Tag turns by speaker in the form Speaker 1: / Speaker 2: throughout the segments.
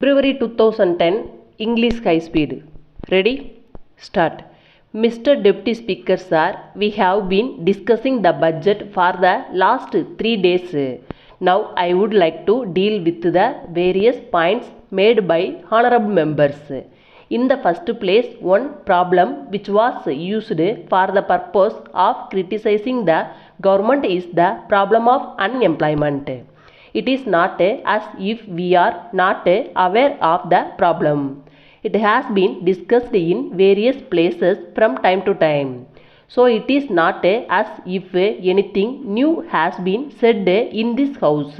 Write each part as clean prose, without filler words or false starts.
Speaker 1: February 2010 English High Speed. Ready? Start. Mr. Deputy Speaker Sir, we have been discussing the budget for the last 3 days. Now I would like to deal with the various points made by honorable members. In the first place, one problem which was used for the purpose of criticizing the government is the problem of unemployment. It is not as if we are not aware of the problem. It has been discussed in various places from time to time. So it is not as if anything new has been said in this house.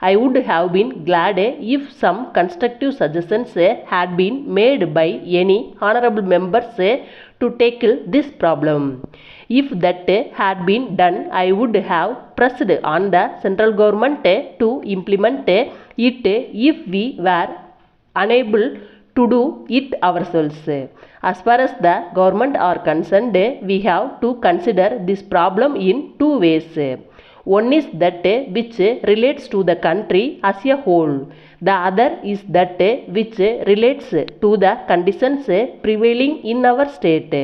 Speaker 1: I would have been glad if some constructive suggestions had been made by any honorable members to tackle this problem. If that had been done, I would have pressed on the central government to implement it if we were unable to do it ourselves. As far as the government are concerned, we have to consider this problem in two ways. One is that which relates to the country as a whole. The other is that which relates to the conditions prevailing in our state.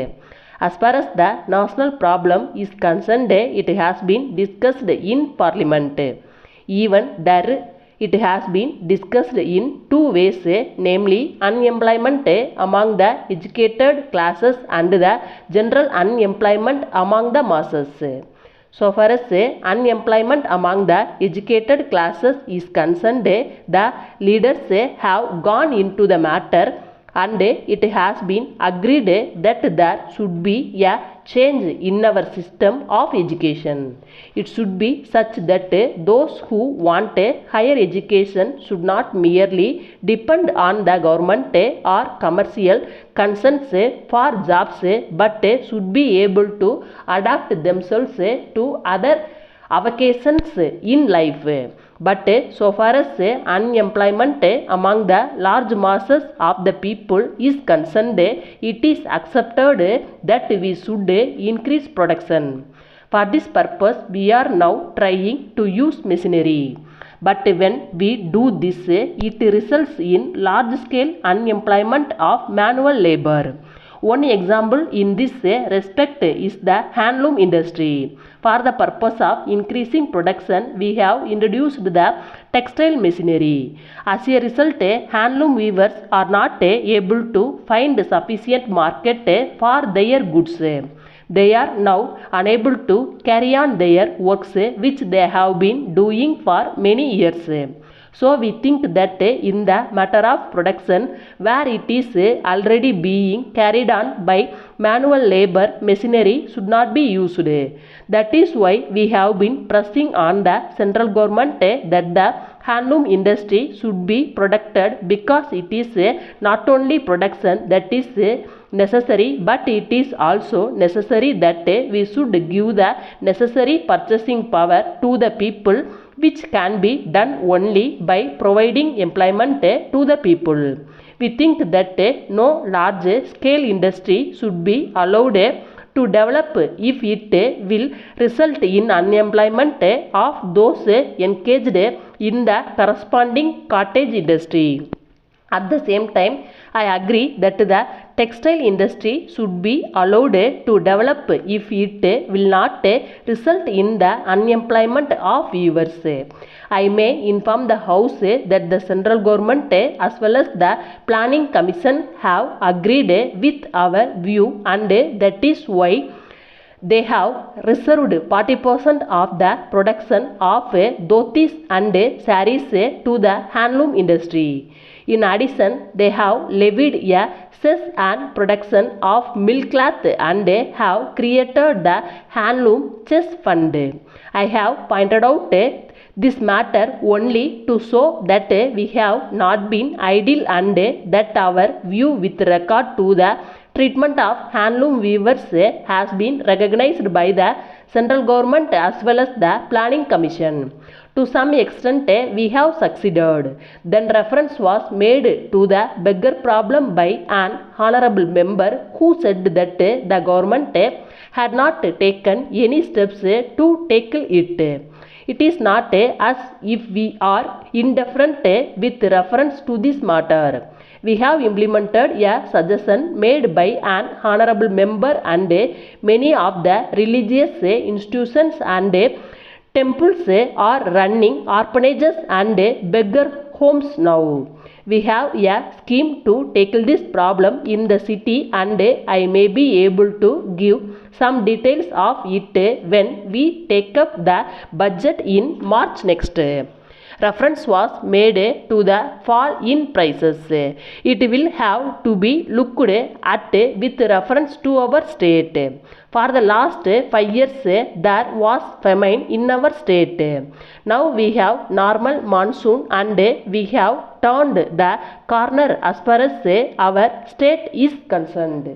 Speaker 1: As far as the national problem is concerned, it has been discussed in Parliament. Even there it has been discussed in two ways, namely unemployment among the educated classes and the general unemployment among the masses. So far as unemployment among the educated classes is concerned, the leaders have gone into the matter and it has been agreed that there should be a change in our system of education. It should be such that those who want a higher education should not merely depend on the government or commercial concerns for jobs, but should be able to adapt themselves to other avocations in life. But so far as unemployment among the large masses of the people is concerned, it is accepted that we should increase production. For this purpose, we are now trying to use machinery. But when we do this, it results in large-scale unemployment of manual labor. One example in this respect is the handloom industry. For the purpose of increasing production, we have introduced the textile machinery. As a result, handloom weavers are not able to find sufficient market for their goods. They are now unable to carry on their works which they have been doing for many years. So we think that in the matter of production, where it is already being carried on by manual labor, machinery should not be used. That is why we have been pressing on the central government that the handloom industry should be protected, because it is not only production that is necessary, but it is also necessary that we should give the necessary purchasing power to the people, which can be done only by providing employment to the people. We think that no large scale industry should be allowed to develop if it will result in unemployment of those engaged in the corresponding cottage industry. At the same time, I agree that the textile industry should be allowed to develop if it will not result in the unemployment of weavers. I may inform the House that the central government as well as the Planning Commission have agreed with our view, and that is why they have reserved 40% of the production of dhotis and saris to the handloom industry. In addition, they have levied a cess on production of milk cloth and have created the handloom chess fund. I have pointed out this matter only to show that we have not been idle, and that our view with regard to the treatment of handloom weavers has been recognized by the central government as well as the Planning Commission. To some extent, we have succeeded. Then reference was made to the beggar problem by an honorable member who said that the government had not taken any steps to tackle it. It is not as if we are indifferent with reference to this matter. We have implemented a suggestion made by an honorable member and many of the religious institutions and temples are running orphanages and beggar homes now. We have a scheme to tackle this problem in the city and I may be able to give some details of it when we take up the budget in March next. Reference was made to the fall in prices. It will have to be looked at with reference to our state. For the last 5 years there was famine in our state. Now we have normal monsoon and we have turned the corner as far as our state is concerned.